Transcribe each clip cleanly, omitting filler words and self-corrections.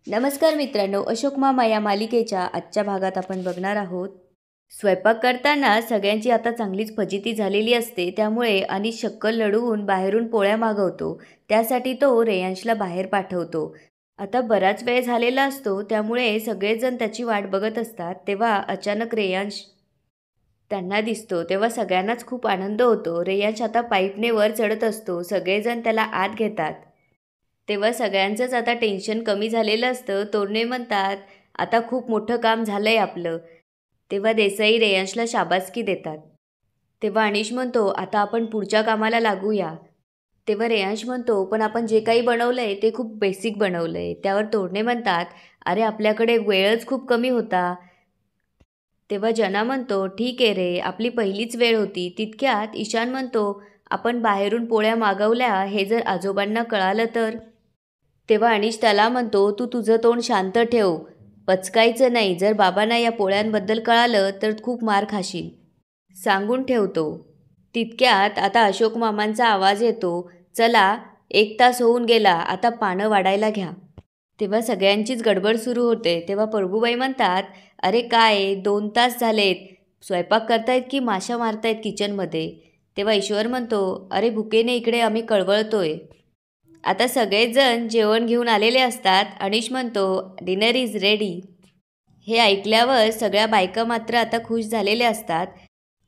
नमस्कार मित्रांनो, अशोक मामा या मालिकेच्या आजच्या भागात आपण बघणार आहोत. स्वयंपाक करताना सगळ्यांची आता चांगलीच फजिती झालेली असते. त्यामुळे अनिश शक्कल लढवून बाहेरून पोळ्या मागवतो. त्यासाठी तो रेयांशला बाहेर पाठवतो. आता बराच वेळ झालेला असतो, त्यामुळे सगळेजण त्याची वाट बघत असतात. तेव्हा अचानक रेयांश त्यांना दिसतो. तेव्हा सगळ्यांनाच खूप आनंद होतो. रेयांश आता पाईपने वर चढत असतो. सगळेजण त्याला आत घेतात. तेव्हा सगळ्यांचंच आता टेन्शन कमी झालेलं असतं. तोरणे म्हणतात, आता खूप मोठं काम झालंय आपलं. तेव्हा देसाई रेयांशला शाबासकी देतात. तेव्हा अनिश म्हणतो, आता आपण पुढच्या कामाला लागूया. तेव्हा रेयांश म्हणतो, पण आपण जे काही बनवलंय ते खूप बेसिक बनवलंय. त्यावर तोरणे म्हणतात, अरे आपल्याकडे वेळच खूप कमी होता. तेव्हा जना म्हणतो, ठीक आहे रे, आपली पहिलीच वेळ होती. तितक्यात ईशान म्हणतो, आपण बाहेरून पोळ्या मागवल्या, हे जर आजोबांना कळालं तर. तेव्हा अनिश त्याला म्हणतो, तू तुझं तोंड शांत ठेव, पचकायचं नाही. जर बाबांना या पोळ्यांबद्दल कळालं तर खूप मार खाशील, सांगून ठेवतो. तितक्यात आता अशोक मामांचा आवाज येतो, चला 1 तास होऊन गेला, आता पानं वाढायला घ्या. तेव्हा सगळ्यांचीच गडबड सुरू होते. तेव्हा प्रभूबाई म्हणतात, अरे काय 2 तास झालेत, स्वयंपाक करतायत की माशा मारतायत किचनमध्ये. तेव्हा ईश्वर म्हणतो, अरे भुकेने इकडे आम्ही कळवळतोय. आता सगळेच जण जेवण घेऊन आलेले असतात. अनिश म्हणतो, डिनर इज रेडी. हे ऐकल्यावर सगळ्या बायका मात्र आता खुश झालेल्या असतात.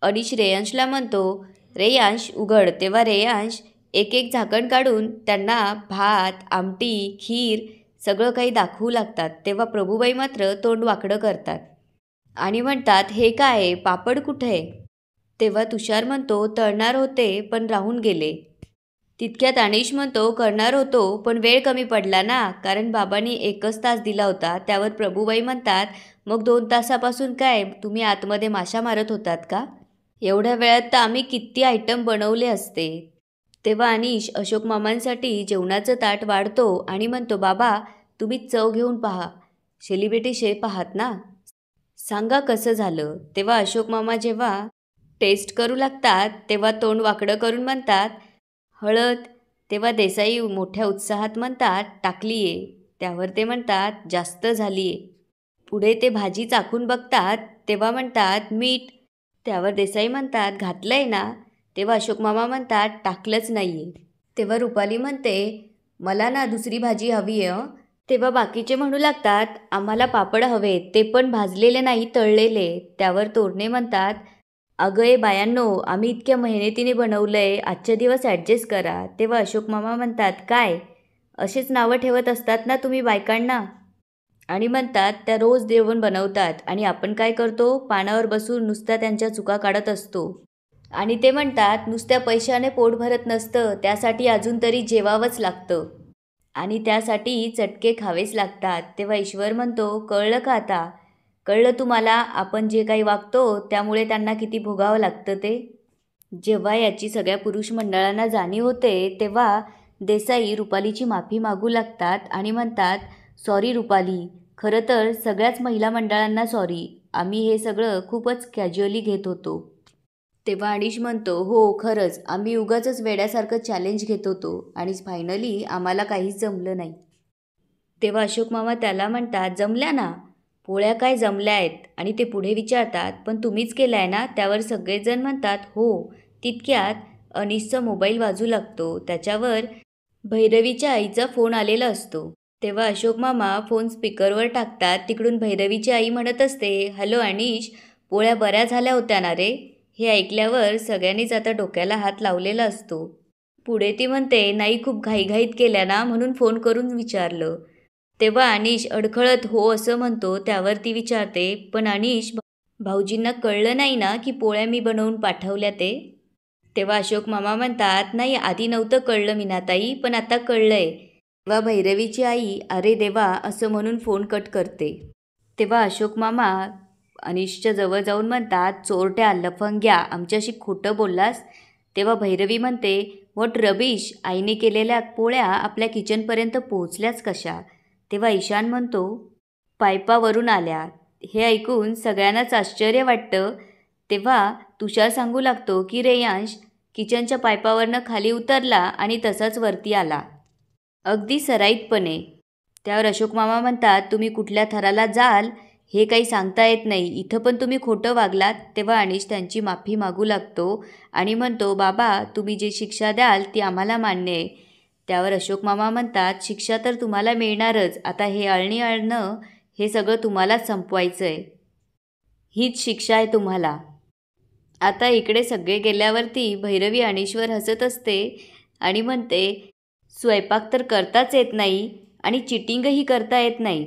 अनिश रेयांशला म्हणतो, रेयांश उघड. तेव्हा रेयांश एक एक झाकण काढून त्यांना भात, आमटी, खीर सगळं काही दाखवू लागतात. तेव्हा प्रभूबाई मात्र तोंड वाकडं करतात आणि म्हणतात, हे काय, पापड कुठे? तेव्हा तुषार म्हणतो, तळणार होते पण राहून गेले. तितक्यात अनिश म्हणतो, करणार होतो पण वेळ कमी पडला ना, कारण बाबांनी 1च तास दिला होता. त्यावर प्रभूबाई म्हणतात, मग 2 तासापासून काय तुम्ही आतमध्ये माशा मारत होतात का? एवढ्या वेळात तर आम्ही किती आयटम बनवले असते. तेव्हा अनिश अशोक मामांसाठी जेवणाचं ताट वाढतो आणि म्हणतो, बाबा तुम्ही चव घेऊन पहा, सेलिब्रिटी शेफ आहात ना, सांगा कसं झालं. तेव्हा अशोक मामा जेव्हा टेस्ट करू लागतात तेव्हा तोंड वाकडं करून म्हणतात, हळद. तेव्हा देसाई मोठ्या उत्साहात म्हणतात, टाकली आहे. त्यावर ते म्हणतात, जास्त झाली आहे. पुढे ते भाजी चाखून बघतात तेव्हा म्हणतात, मीठ. त्यावर देसाई म्हणतात, घातलं आहे ना. तेव्हा अशोक मामा म्हणतात, टाकलंच नाही आहे. तेव्हा रुपाली म्हणते, मला ना दुसरी भाजी हवी आहे. तेव्हा बाकीचे म्हणू लागतात, आम्हाला पापड हवेत, ते पण भाजलेले नाही, तळलेले. त्यावर तोरणे म्हणतात, अगं ए बायांनो, आम्ही इतक्या मेहनतीने बनवलंय, आजच्या दिवस ॲडजस्ट करा. तेव्हा अशोक मामा म्हणतात, काय असेच नावं ठेवत असतात ना तुम्ही बायकांना, आणि म्हणतात त्या रोज जेवण बनवतात आणि आपण काय करतो, पानावर बसून नुसत्या त्यांच्या चुका काढत असतो. आणि ते म्हणतात, नुसत्या पैशाने पोट भरत नसतं, त्यासाठी अजून तरी जेवावंच लागतं आणि त्यासाठी चटके खावेच लागतात. तेव्हा ईश्वर म्हणतो, कळलं का आता, कळलं तुम्हाला, आपण जे काही वागतो त्यामुळे त्यांना किती भोगावं लागतं ते. जेव्हा याची सगळ्या पुरुष मंडळांना जाणीव होते तेव्हा देसाई रुपालीची माफी मागू लागतात आणि म्हणतात, सॉरी रुपाली, खरं तर सगळ्याच महिला मंडळांना सॉरी, आम्ही हे सगळं खूपच कॅज्युअली घेत होतो. तेव्हा अनिश म्हणतो, हो खरंच, आम्ही उगाचच वेड्यासारखं चॅलेंज घेत होतो आणि फायनली आम्हाला काहीच जमलं नाही. तेव्हा अशोक मामा त्याला म्हणतात, जमल्या ना, पोळ्या काय जमल्या आहेत. आणि ते पुढे विचारतात, पण तुम्हीच केलाय ना. त्यावर सगळेजण म्हणतात, हो. तितक्यात अनिशचा मोबाईल वाजू लागतो. त्याच्यावर भैरवीच्या आईचा फोन आलेला असतो. तेव्हा अशोक मामा फोन स्पीकरवर टाकतात. तिकडून भैरवीची आई म्हणत असते, हॅलो अनिश, पोळ्या बऱ्या झाल्या होत्या ना रे. हे ऐकल्यावर सगळ्यांनीच आता डोक्याला हात लावलेला असतो. पुढे ती म्हणते, नाही खूप घाईघाईत केल्या ना, म्हणून फोन करून विचारलं. तेव्हा अनिश अडखळत हो असं म्हणतो. त्यावर ती विचारते, पण अनिश, भाऊजींना कळलं नाही ना की पोळ्या मी बनवून पाठवल्या ते. तेव्हा अशोक मामा म्हणतात, नाही आधी नव्हतं कळलं मीनाताई, पण आता कळलंय. तेव्हा भैरवीची आई, अरे देवा, असं म्हणून फोन कट करते. तेव्हा अशोक मामा अनिशच्या जवळ जाऊन म्हणतात, चोरट्या लफंग्या, आमच्याशी खोटं बोललास. तेव्हा भैरवी म्हणते, व्हॉट रबिश, आईने केलेल्या पोळ्या आपल्या किचनपर्यंत पोहोचल्याच कशा. तेव्हा ईशान म्हणतो, पायपावरून आल्या. हे ऐकून सगळ्यांनाच आश्चर्य वाटतं. तेव्हा तुषार सांगू लागतो की रेयांश किचनच्या पायपावरनं खाली उतरला आणि तसाच वरती आला, अगदी सराईतपणे. त्यावर अशोक मामा म्हणतात, तुम्ही कुठल्या थराला जाल हे काही सांगता येत नाही, इथं पण तुम्ही खोटं वागलात. तेव्हा अनिश त्यांची माफी मागू लागतो आणि म्हणतो, बाबा तुम्ही जी शिक्षा द्याल ती आम्हाला मान्य आहे. त्यावर अशोक मामा म्हणतात, शिक्षा तर तुम्हाला मिळणारच, आता हे अळणी अळणं हे सगळं तुम्हालाच संपवायचं आहे, हीच शिक्षा आहे तुम्हाला. आता इकडे सगळे गेल्यावरती भैरवी अनिशवर हसत असते आणि म्हणते, स्वयंपाक तर करताच येत नाही आणि चिटिंगही करता येत नाही.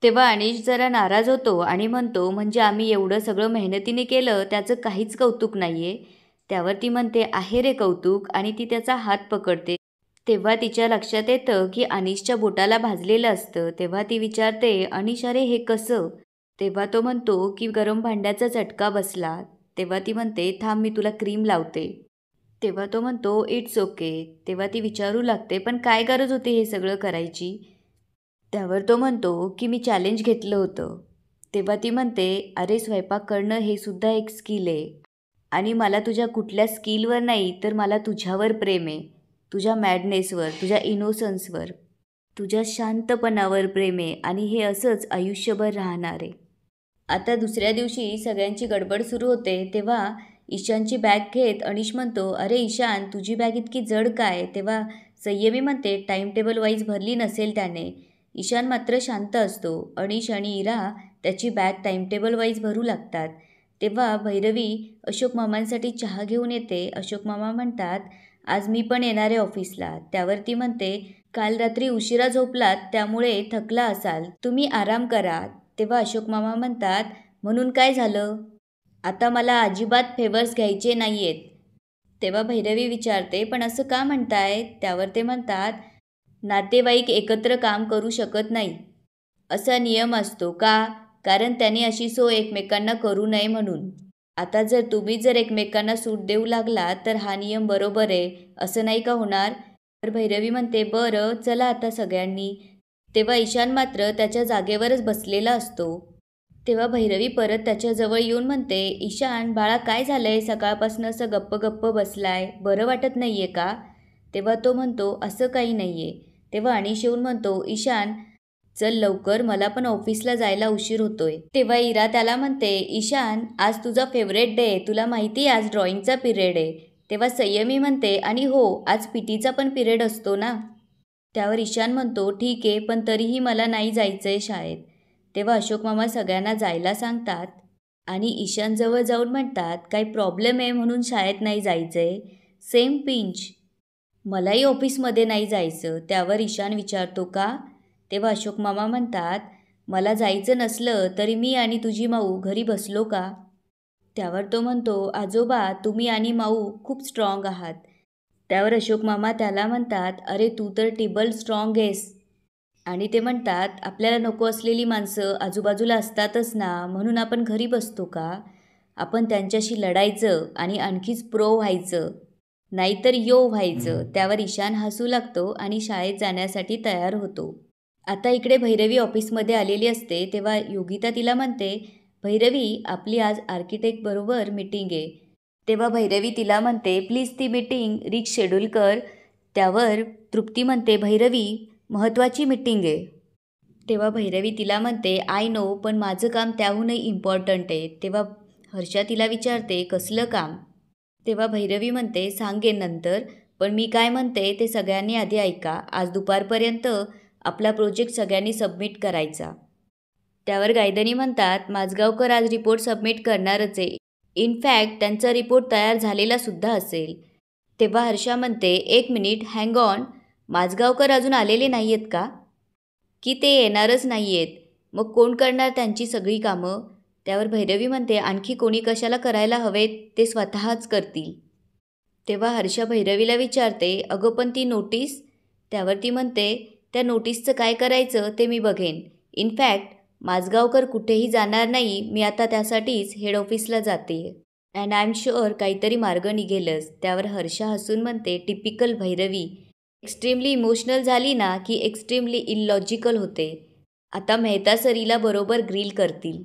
तेव्हा अनिश जरा नाराज होतो आणि म्हणतो, म्हणजे आम्ही एवढं सगळं मेहनतीने केलं त्याचं काहीच कौतुक नाही आहे. त्यावर ती म्हणते, आहे रे कौतुक, आणि ती त्याचा हात पकडते. तेव्हा तिच्या लक्षात येतं की अनिशच्या बोटाला भाजलेलं असतं. तेव्हा ती विचारते, अनिश अरे हे कसं? तेव्हा तो म्हणतो की गरम भांड्याचा चटका बसला. तेव्हा ती म्हणते, थांब मी तुला क्रीम लावते. तेव्हा तो म्हणतो, इट्स ओके. तेव्हा ती विचारू लागते, पण काय गरज होती हे सगळं करायची? त्यावर तो म्हणतो की मी चॅलेंज घेतलं होतं. तेव्हा ती म्हणते, अरे स्वयंपाक करणं हे सुद्धा एक स्किल आहे आणि मला तुझ्या कुठल्या स्किलवर नाही तर मला तुझ्यावर प्रेम आहे. तुझ्या मॅडनेसवर, तुझ्या इनोसन्सवर, तुझ्या शांतपणावर प्रेम आहे आणि हे असंच आयुष्यभर राहणार आहे. आता दुसऱ्या दिवशी सगळ्यांची गडबड सुरू होते. तेव्हा ईशानची बॅग घेत अनिश म्हणतो, अरे ईशान तुझी बॅग इतकी जड काय? तेव्हा संयमी म्हणते, टाईम टेबल वाईज भरली नसेल त्याने. ईशान मात्र शांत असतो. अनिश आणि इरा त्याची बॅग टाईम टेबल वाईज भरू लागतात. तेव्हा भैरवी अशोक मामांसाठी चहा घेऊन येते. अशोक मामा म्हणतात, आज मी पण येणार आहे ऑफिसला. त्यावर ती म्हणते, काल रात्री उशिरा झोपलात त्यामुळे थकला असाल, तुम्ही आराम करा. तेव्हा अशोक मामा म्हणतात, म्हणून काय झालं? आता मला अजिबात फेवर्स घ्यायचे नाही आहेत. तेव्हा भैरवी विचारते, पण असं का म्हणताय? त्यावर ते म्हणतात, नातेवाईक एकत्र काम करू शकत नाही असा नियम असतो का? कारण त्यांनी अशी सोय एकमेकांना करू नये म्हणून. आता जर एकमेकांना सूट देऊ लागला तर हा नियम बरोबर आहे असं नाही का होणार? तर भैरवी म्हणते, बरं चला आता सगळ्यांनी. तेव्हा ईशान मात्र त्याच्या जागेवरच बसलेला असतो. तेव्हा भैरवी परत त्याच्याजवळ येऊन म्हणते, ईशान बाळा काय झालंय, सकाळपासून असं गप्प गप्प बसलाय, बरं वाटत नाहीये का? तेव्हा तो म्हणतो, असं काही नाहीये. तेव्हा अनिश येऊन म्हणतो, ईशान चल लवकर, मला पण ऑफिसला जायला उशीर होतोय. तेव्हा इरा त्याला म्हणते, ईशान आज तुझा फेवरेट डे आहे, तुला माहिती आहे आज ड्रॉइंगचा पिरियड आहे. तेव्हा संयमी म्हणते, आणि हो आज पीटीचा पण पिरियड असतो ना. त्यावर ईशान म्हणतो, ठीक आहे, पण तरीही मला नाही जायचंय शाळेत. तेव्हा अशोक मामा सगळ्यांना जायला सांगतात आणि ईशानजवळ जाऊन म्हणतात, काही प्रॉब्लेम आहे म्हणून शाळेत नाही जायचंय? सेम पिंच, मलाही ऑफिसमध्ये नाही जायचं. त्यावर ईशान विचारतो, का? तेव्हा अशोक मामा म्हणतात, मला जायचं नसलं तरी मी आणि तुझी माऊ घरी बसलो का? त्यावर तो म्हणतो, आजोबा तुम्ही आणि माऊ खूप स्ट्रॉंग आहात. त्यावर अशोक मामा त्याला म्हणतात, अरे तू तर टिबल स्ट्रॉंग आहेस. आणि ते म्हणतात, आपल्याला नको असलेली माणसं आजूबाजूला असतातच ना, म्हणून आपण घरी बसतो का? आपण त्यांच्याशी लढायचं आणि आणखीच प्रो व्हायचं, नाहीतर यो व्हायचं. त्यावर ईशान हसू लागतो आणि शाळेत जाण्यासाठी तयार होतो. आता इकडे भैरवी ऑफिसमध्ये आलेली असते. तेव्हा योगिता तिला म्हणते, भैरवी आपली आज आर्किटेक्ट बरोबर मीटिंग आहे. तेव्हा भैरवी तिला म्हणते, प्लीज ती मीटिंग रिच शेड्यूल कर. त्यावर तृप्ती म्हणते, भैरवी महत्त्वाची मीटिंग आहे. तेव्हा भैरवी तिला म्हणते, आय नो, पण माझं काम त्याहूनही इम्पॉर्टंट आहे. तेव्हा हर्षा तिला विचारते, कसलं काम? तेव्हा भैरवी म्हणते, सांगेन नंतर, पण मी काय म्हणते ते सगळ्यांनी आधी ऐका. आज दुपारपर्यंत आपला प्रोजेक्ट सगळ्यांनी सबमिट करायचा. त्यावर गायधनी म्हणतात, माझगावकर आज रिपोर्ट सबमिट करणारच आहे. इनफॅक्ट त्यांचा रिपोर्ट तयार झालेला सुद्धा असेल. तेव्हा हर्षा म्हणते, एक मिनिट हँग ऑन, माझगावकर अजून आलेले नाही आहेत का? की ते येणारच नाही आहेत, मग कोण करणार त्यांची सगळी कामं? त्यावर भैरवी म्हणते, आणखी कोणी कशाला करायला हवेत, ते स्वतःच करतील. तेव्हा हर्षा भैरवीला विचारते, अगं पण ती नोटीस? त्यावर ती म्हणते, त्या नोटीसचं काय करायचं ते मी बघेन. इनफॅक्ट माझगावकर कुठेही जाणार नाही, मी आता त्यासाठीच हेड ऑफिसला जाते अँड आय एम शुअर काहीतरी मार्ग निघेलच. त्यावर हर्षा हसून म्हणते, टिपिकल भैरवी, एक्स्ट्रीमली इमोशनल झाली ना की एक्स्ट्रीमली इलॉजिकल होते. आता मेहता सरीला बरोबर ग्रील करतील.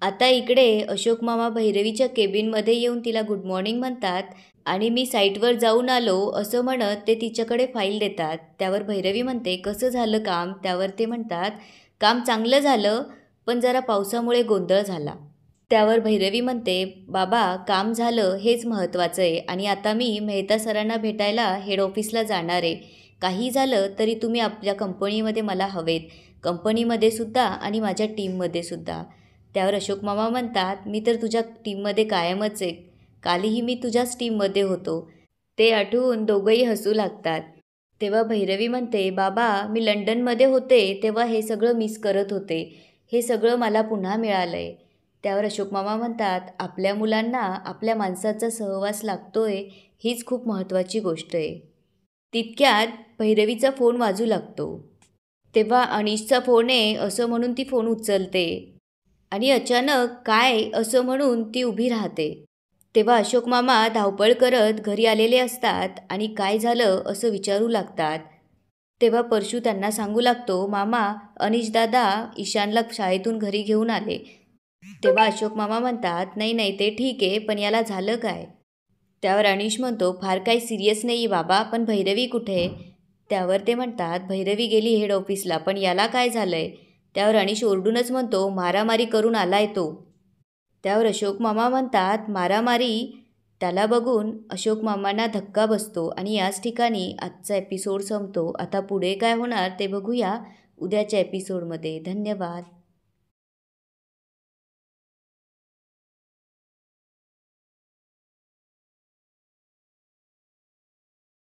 आता इकडे अशोक मामा भैरवीच्या केबिनमध्ये येऊन तिला गुड मॉर्निंग म्हणतात. आणि मी साईटवर जाऊन आलो असं म्हणत ते तिच्याकडे फाईल देतात. त्यावर भैरवी म्हणते, कसं झालं काम? त्यावर ते म्हणतात, काम चांगलं झालं, पण जरा पावसामुळे गोंधळ झाला. त्यावर भैरवी म्हणते, बाबा काम झालं हेच महत्त्वाचं आहे आणि आता मी मेहता सरांना भेटायला हेड ऑफिसला जाणार आहे. काही झालं तरी तुम्ही आपल्या कंपनीमध्ये मला हवेत, कंपनीमध्ये सुद्धा आणि माझ्या टीममध्ये सुद्धा. त्यावर अशोक मामा म्हणतात, मी तर तुझ्या टीममध्ये कायमच आहे, कालही मी तुझ्याच टीममध्ये होतो. ते आठवून दोघंही हसू लागतात. तेव्हा भैरवी म्हणते, बाबा मी लंडनमध्ये होते तेव्हा हे सगळं मिस करत होते, हे सगळं मला पुन्हा मिळालं आहे. त्यावर अशोक मामा म्हणतात, आपल्या मुलांना आपल्या माणसाचा सहवास लागतोय हीच खूप महत्त्वाची गोष्ट आहे. तितक्यात भैरवीचा फोन वाजू लागतो. तेव्हा अनिशचा फोन आहे असं म्हणून ती फोन उचलते आणि अचानक काय असं म्हणून ती उभी राहते. तेव्हा अशोक मामा धावपळ करत घरी आलेले असतात आणि काय झालं असं विचारू लागतात. तेव्हा परशू त्यांना सांगू लागतो, मामा अनिश दादा ईशानला शाळेतून घरी घेऊन आले. तेव्हा अशोक मामा म्हणतात, नाही नाही ते ठीक आहे, पण याला झालं काय? त्यावर अनिश म्हणतो, फार काही सिरियस नाही बाबा, पण भैरवी कुठे? त्यावर ते म्हणतात, भैरवी गेली हेड ऑफिसला, पण याला काय झालंय? त्यावर अनिश ओरडूनच म्हणतो, मारामारी करून आलाय तो. त्यावर अशोक मामा म्हणतात, मारामारी? त्याला बघून अशोक मामांना धक्का बसतो आणि याच ठिकाणी आजचा एपिसोड संपतो. आता पुढे काय होणार ते बघूया उद्याच्या एपिसोडमध्ये. धन्यवाद.